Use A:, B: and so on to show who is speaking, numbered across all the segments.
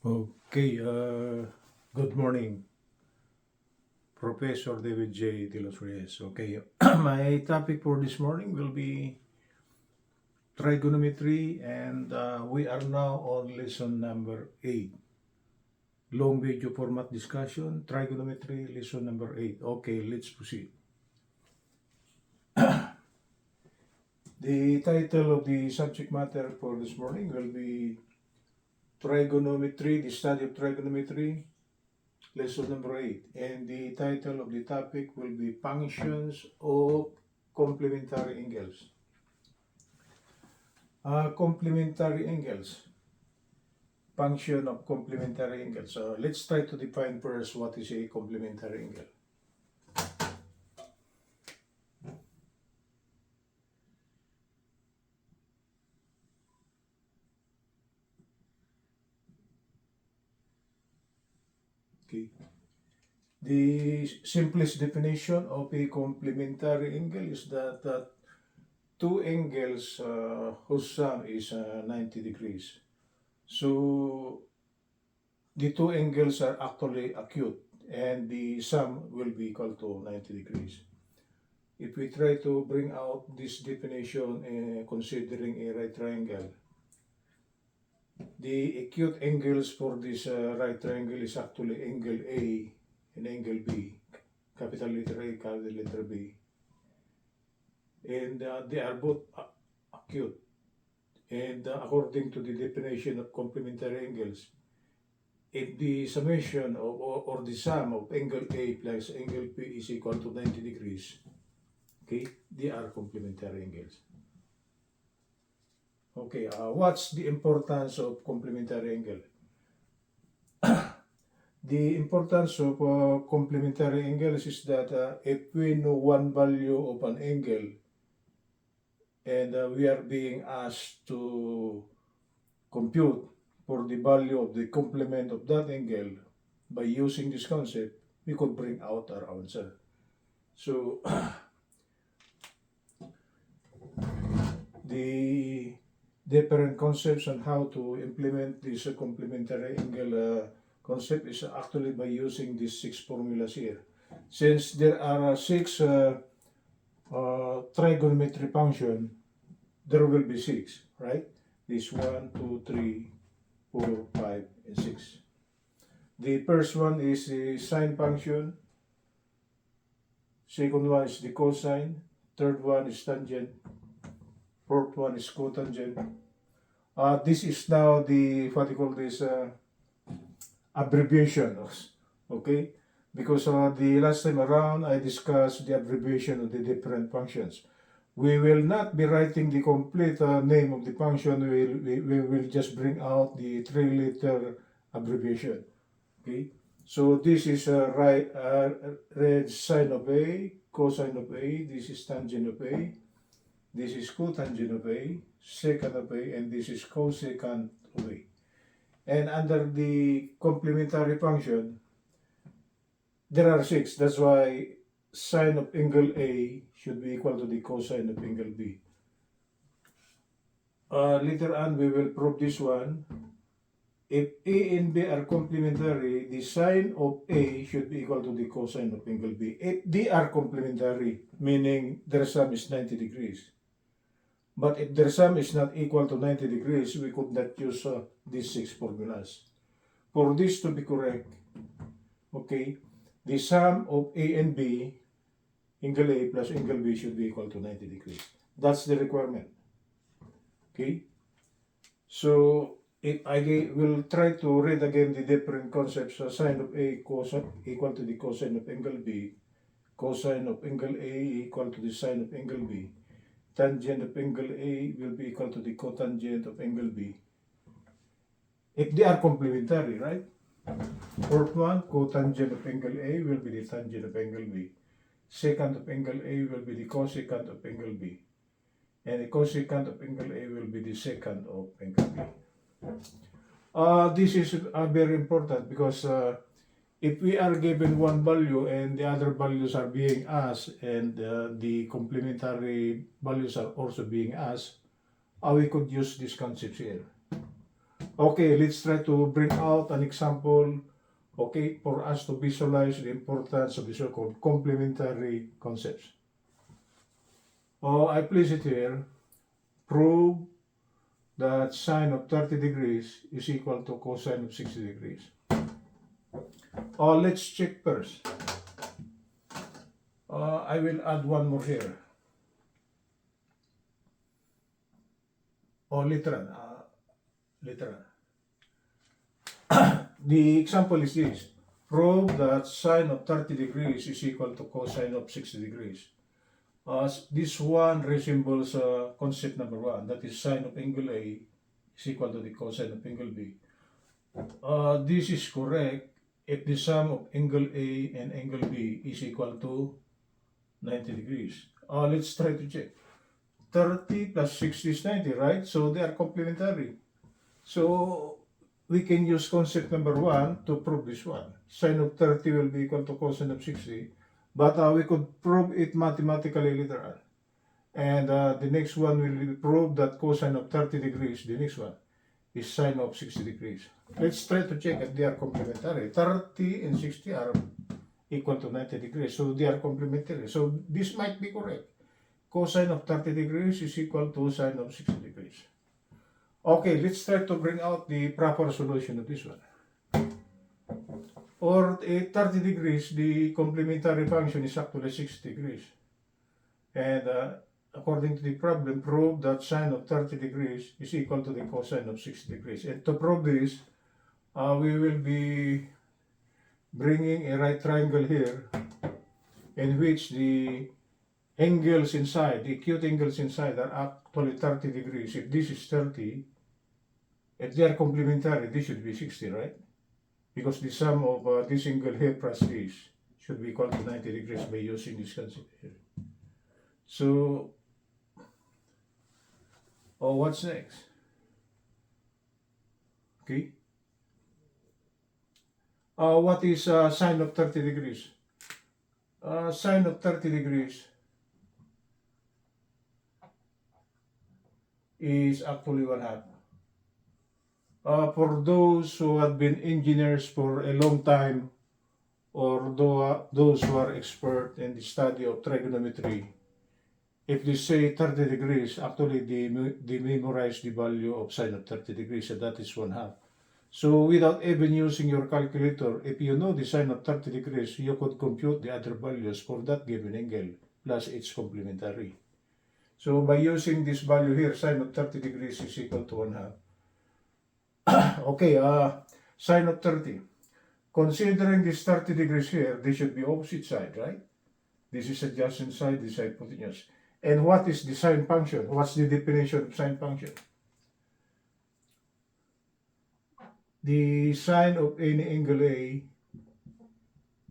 A: Okay, good morning, Professor David J. De Los Reyes. Okay, my topic for this morning will be trigonometry, and we are now on lesson number 8. Long video format discussion, trigonometry, lesson number 8. Okay, let's proceed. The title of the subject matter for this morning will be trigonometry, the study of trigonometry, lesson number 8, and the title of the topic will be functions of complementary angles. Complementary angles, function of complementary angles. So let's try to define first what is a complementary angle. Okay. The simplest definition of a complementary angle is that two angles whose sum is 90 degrees. So the two angles are actually acute and the sum will be equal to 90 degrees. If we try to bring out this definition considering a right triangle, the acute angles for this right triangle is actually angle A and angle B, capital letter A, capital letter B. And they are both acute. And according to the definition of complementary angles, if the summation or the sum of angle A plus angle B is equal to 90 degrees, okay, they are complementary angles. Okay, what's the importance of complementary angle? The importance of complementary angles is that if we know one value of an angle and we are being asked to compute for the value of the complement of that angle, by using this concept, we could bring out our answer. So, the different concepts on how to implement this complementary angle concept is actually by using these 6 formulas here. Since there are 6 trigonometry function, there will be 6, right? This 1, 2, 3, 4, 5, and 6. The first one is the sine function. Second one is the cosine. Third one is tangent. Fourth one is cotangent. This is now the, what you call this, abbreviation, okay? Because the last time around, I discussed the abbreviation of the different functions. We will not be writing the complete name of the function. We will just bring out the 3-letter abbreviation, okay? So this is red sine of A, cosine of A, this is tangent of A, this is cotangent of A, secant of A, and this is cosecant of A. And under the complementary function, there are 6. That's why sine of angle A should be equal to the cosine of angle B. Later on, we will prove this one. If A and B are complementary, the sine of A should be equal to the cosine of angle B. If they are complementary, meaning their sum is 90 degrees. But if their sum is not equal to 90 degrees, we could not use these 6 formulas. For this to be correct, okay, the sum of A and B, angle A plus angle B, should be equal to 90 degrees. That's the requirement. Okay? So, if I will try to read again the different concepts, sine of A cosine equal to the cosine of angle B, cosine of angle A equal to the sine of angle B, tangent of angle A will be equal to the cotangent of angle B. If they are complementary, right? Fourth one, cotangent of angle A will be the tangent of angle B. Secant of angle A will be the cosecant of angle B. And the cosecant of angle A will be the secant of angle B. This is very important because if we are given one value and the other values are being asked and the complementary values are also being asked, we could use these concepts here. Okay, let's try to bring out an example, okay, for us to visualize the importance of the so-called complementary concepts. I place it here. Prove that sine of 30 degrees is equal to cosine of 60 degrees. Let's check first. I will add one more here. Literal. Literal. The example is this. Prove that sine of 30 degrees is equal to cosine of 60 degrees. This one resembles concept number one, that is sine of angle A is equal to the cosine of angle B. This is correct if the sum of angle A and angle B is equal to 90 degrees. Let's try to check. 30 plus 60 is 90, right? So they are complementary. So we can use concept number one to prove this one. Sine of 30 will be equal to cosine of 60, but we could prove it mathematically later on. And the next one will prove that cosine of 30 degrees, the next one, is sine of 60 degrees. Let's try to check if they are complementary. 30 and 60 are equal to 90 degrees, so they are complementary. So this might be correct. Cosine of 30 degrees is equal to sine of 60 degrees. Okay, let's try to bring out the proper solution of this one. Or at 30 degrees, the complementary function is actually 60 degrees. And according to the problem, prove that sine of 30 degrees is equal to the cosine of 60 degrees. And to prove this, we will be bringing a right triangle here in which the angles inside, the acute angles inside are actually 30 degrees. If this is 30, if they are complementary, this should be 60, right? Because the sum of this angle here plus this should be equal to 90 degrees by using this concept here. So, what's next? Okay. What is sine of 30 degrees? Sine of 30 degrees is actually 1/2. For those who have been engineers for a long time, or those who are expert in the study of trigonometry, if they say 30 degrees, actually they memorize the value of sine of 30 degrees, and that is 1/2. So without even using your calculator, if you know the sine of 30 degrees, you could compute the other values for that given angle, plus its complementary. So by using this value here, sine of 30 degrees is equal to 1/2. Okay, sine of 30. Considering this 30 degrees here, they should be opposite side, right? This is adjacent side, this is hypotenuse. And what is the sine function? What's the definition of sine function? The sine of any angle A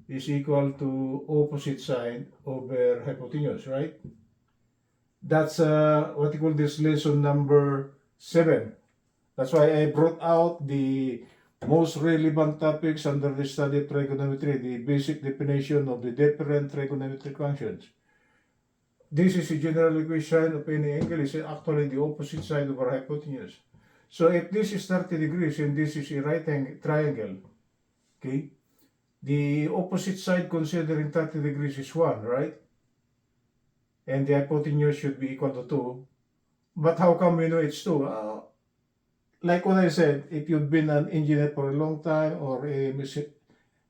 A: is equal to opposite side over hypotenuse, right? That's what you call this lesson number 7. That's why I brought out the most relevant topics under the study of trigonometry, the basic definition of the different trigonometric functions. This is a general equation of any angle is actually the opposite side over hypotenuse. So if this is 30 degrees and this is a right triangle, okay, the opposite side considering 30 degrees is 1, right? And the hypotenuse should be equal to 2. But how come we know it's 2? Like what I said, if you've been an engineer for a long time or a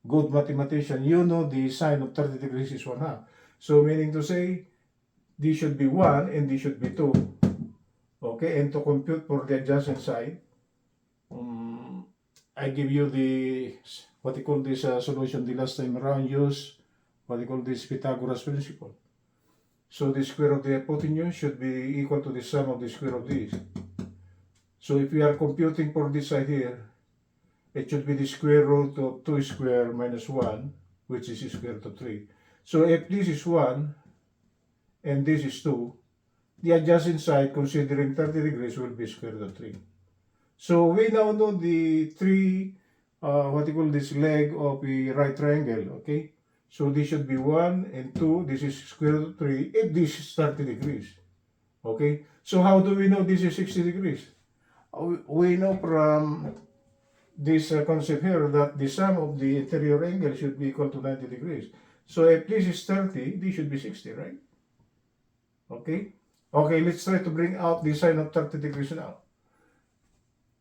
A: good mathematician, you know the sine of 30 degrees is 1/2. So meaning to say, this should be 1 and this should be 2. Okay, and to compute for the adjacent side, I give you the, what you call this solution the last time around, use what you call this Pythagoras principle. So the square of the hypotenuse should be equal to the sum of the square of this. So if we are computing for this side here, it should be the square root of 2 squared minus 1, which is the square root of 3. So if this is 1 and this is 2, the adjacent side considering 30 degrees will be square root of 3. So we now know the three, what you call this leg of a right triangle, okay? So this should be 1 and 2, this is square root of 3, if this is 30 degrees, okay? So how do we know this is 60 degrees? We know from this concept here that the sum of the interior angle should be equal to 90 degrees. So if this is 30, this should be 60, right? Okay? Okay, let's try to bring out the sine of 30 degrees now.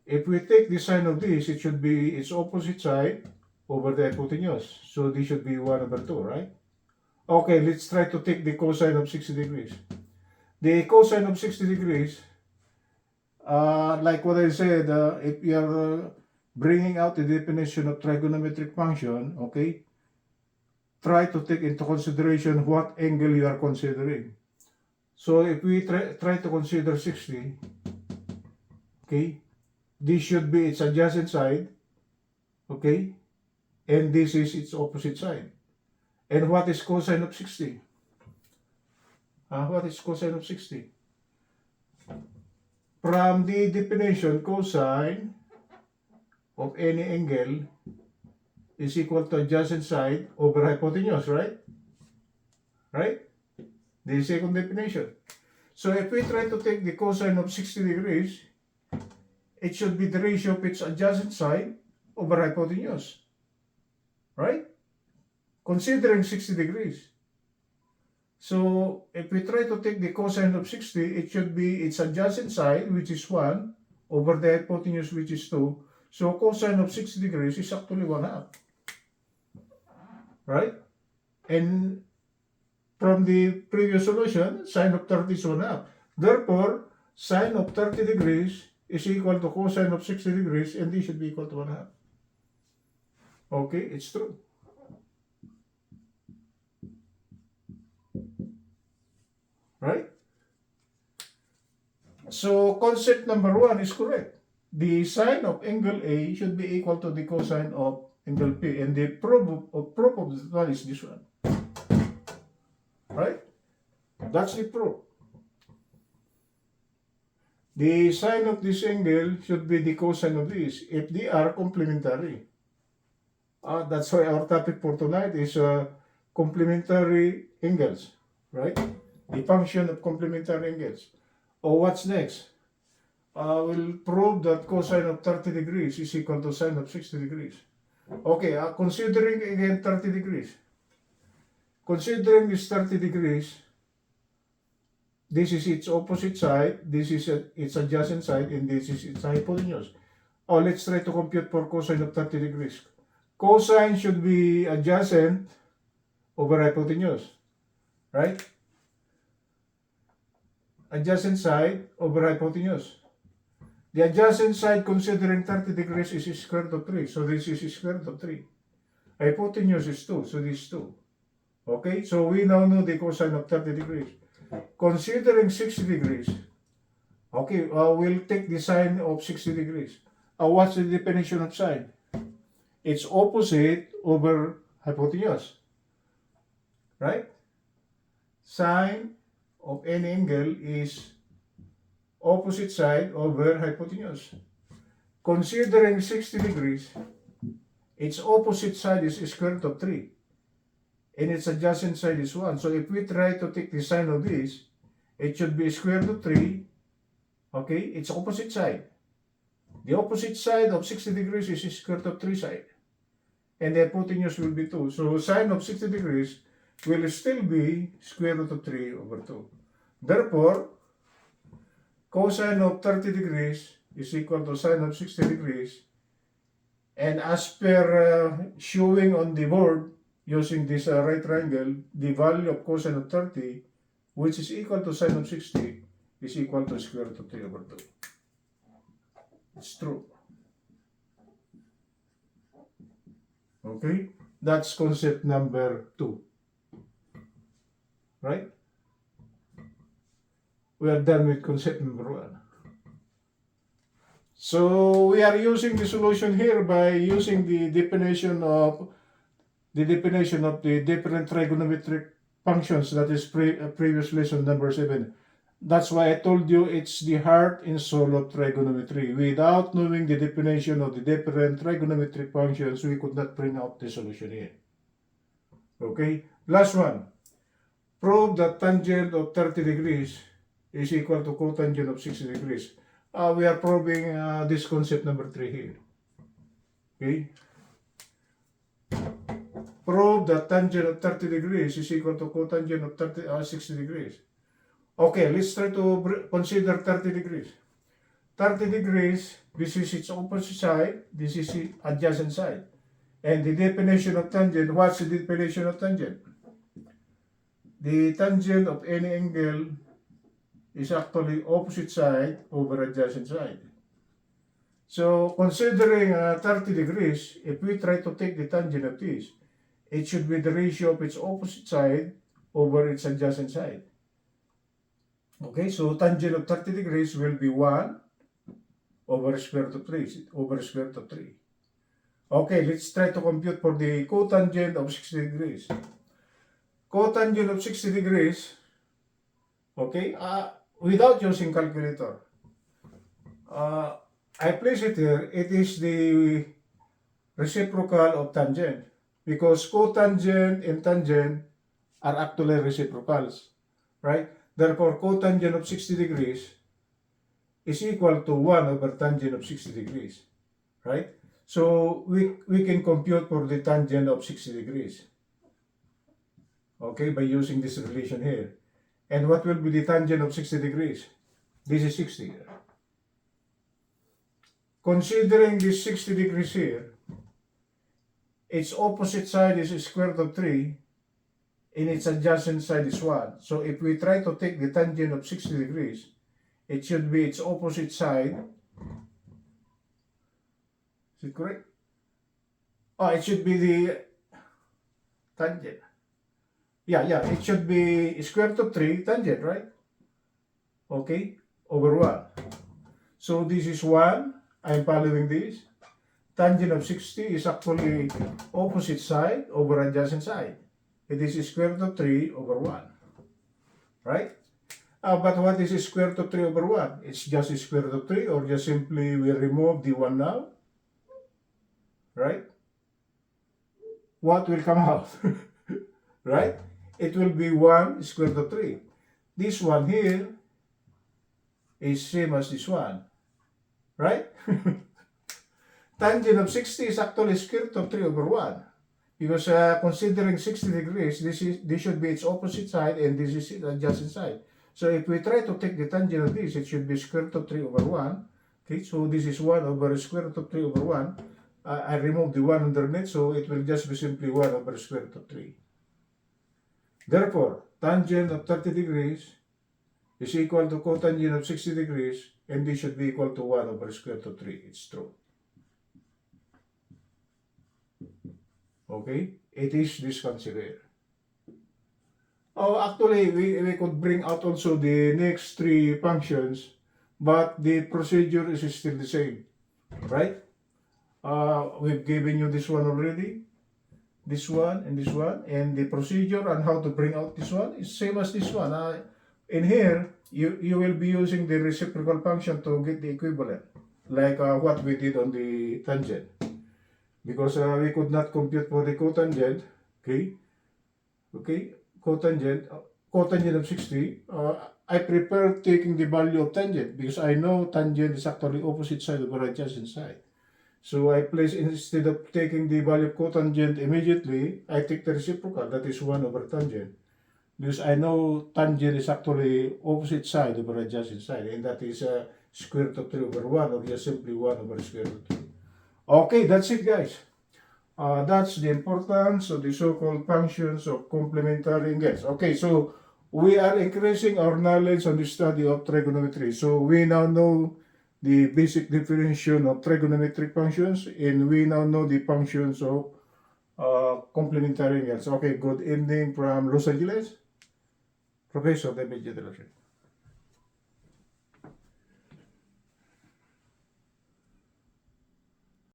A: If we take the sine of this, it should be its opposite side over the hypotenuse. So this should be 1 over 2, right? Okay, let's try to take the cosine of 60 degrees. The cosine of 60 degrees, like what I said, if you are bringing out the definition of trigonometric function, okay, try to take into consideration what angle you are considering. So if we try to consider 60, okay, this should be its adjacent side, okay, and this is its opposite side. And what is cosine of 60? What is cosine of 60? From the definition, cosine of any angle is equal to adjacent side over hypotenuse, right? Right? The second definition. So if we try to take the cosine of 60 degrees, it should be the ratio of its adjacent side over hypotenuse, right? Considering 60 degrees. So if we try to take the cosine of 60, it should be its adjacent side, which is 1, over the hypotenuse, which is 2. So cosine of 60 degrees is actually 1/2. Right? And from the previous solution, sine of 30 is 1/2. Therefore, sine of 30 degrees is equal to cosine of 60 degrees, and this should be equal to 1/2. Okay, it's true. Right? So concept number 1 is correct. The sine of angle A should be equal to the cosine of angle P, and the proof of this one is this one. Right? That's the proof. The sine of this angle should be the cosine of this if they are complementary. That's why our topic for tonight is complementary angles, right? The function of complementary angles. What's next? We'll prove that cosine of 30 degrees is equal to sine of 60 degrees. Okay, considering again 30 degrees. Considering this 30 degrees, this is its opposite side, this is its adjacent side, and this is its hypotenuse. Let's try to compute for cosine of 30 degrees. Cosine should be adjacent over hypotenuse, right? Adjacent side over hypotenuse. The adjacent side considering 30 degrees is square root of 3, so this is square root of 3. Hypotenuse is 2, so this is 2. Okay, so we now know the cosine of 30 degrees. Considering 60 degrees, okay, we'll take the sine of 60 degrees. What's the definition of sine? It's opposite over hypotenuse, right? Sine of any angle is opposite side over hypotenuse. Considering 60 degrees, its opposite side is square root of 3. And its adjacent side is 1. So if we try to take the sine of this, it should be square root of 3. Okay, its opposite side. The opposite side of 60 degrees is square root of 3 side. And the hypotenuse will be 2. So sine of 60 degrees will still be square root of 3 over 2. Therefore, cosine of 30 degrees is equal to sine of 60 degrees. And as per showing on the board, using this right triangle, the value of cosine of 30, which is equal to sine of 60, is equal to square root of 3 over 2. It's true. Okay? That's concept number 2. Right? We are done with concept number 1. So we are using the solution here by using the definition of the different trigonometric functions, that is previous lesson number 7. That's why I told you it's the heart and soul of trigonometry. Without knowing the definition of the different trigonometric functions, we could not bring out the solution here. Okay? Last one. Prove that tangent of 30 degrees is equal to cotangent of 60 degrees. we are proving this concept number 3 here. Okay? Prove that tangent of 30 degrees is equal to cotangent of 60 degrees. Okay, let's try to consider 30 degrees. 30 degrees, this is its opposite side, this is its adjacent side. And the definition of tangent, what's the definition of tangent? The tangent of any angle is actually opposite side over adjacent side. So considering 30 degrees, if we try to take the tangent of this, it should be the ratio of its opposite side over its adjacent side. Okay, so tangent of 30 degrees will be 1 over square root of 3, over square root of 3. Okay, let's try to compute for the cotangent of 60 degrees. Cotangent of 60 degrees, okay, without using calculator. I place it here, it is the reciprocal of tangent because cotangent and tangent are actually reciprocals, right? Therefore, cotangent of 60 degrees is equal to 1 over tangent of 60 degrees, right? So, we can compute for the tangent of 60 degrees, okay, by using this relation here. And what will be the tangent of 60 degrees? This is 60. Considering this 60 degrees here, its opposite side is square root of 3, and its adjacent side is 1. So if we try to take the tangent of 60 degrees, it should be its opposite side. Is it correct? Oh, it should be the tangent. Yeah, it should be square root of 3 tangent, right? Okay, over 1. So this is 1. I'm following this. Tangent of 60 is actually opposite side over adjacent side. It is square root of 3 over 1. Right? But what is square root of 3 over 1? It's just square root of 3, or just simply we remove the 1 now. Right? What will come out? Right? It will be 1 square root of 3. This one here is same as this one. Right? Tangent of 60 is actually square root of 3 over 1. Because considering 60 degrees, this should be its opposite side and this is its adjacent side. So if we try to take the tangent of this, it should be square root of 3 over 1. Okay, so this is 1 over square root of 3 over 1. I remove the 1 underneath, so it will just be simply 1 over square root of 3. Therefore, tangent of 30 degrees is equal to cotangent of 60 degrees, and this should be equal to 1 over square root of 3. It's true. Okay, it is disconsidered. Oh, actually, we could bring out also the next 3 functions, but the procedure is still the same, right? We've given you this one already, this one, and the procedure on how to bring out this one is same as this one. In here, you will be using the reciprocal function to get the equivalent, like what we did on the tangent. Because we could not compute for the cotangent, okay, cotangent of 60, I prefer taking the value of tangent because I know tangent is actually opposite side over adjacent side. So I place, instead of taking the value of cotangent immediately, I take the reciprocal, that is 1 over tangent. Because I know tangent is actually opposite side over adjacent side, and that is square root of 3 over 1, or just simply 1 over square root of 3. Okay, that's it, guys. That's the importance of the so-called functions of complementary angles. Okay, so we are increasing our knowledge on the study of trigonometry. So we now know the basic definition of trigonometric functions, and we now know the functions of complementary angles. Okay, good evening from Los Angeles. Professor David J.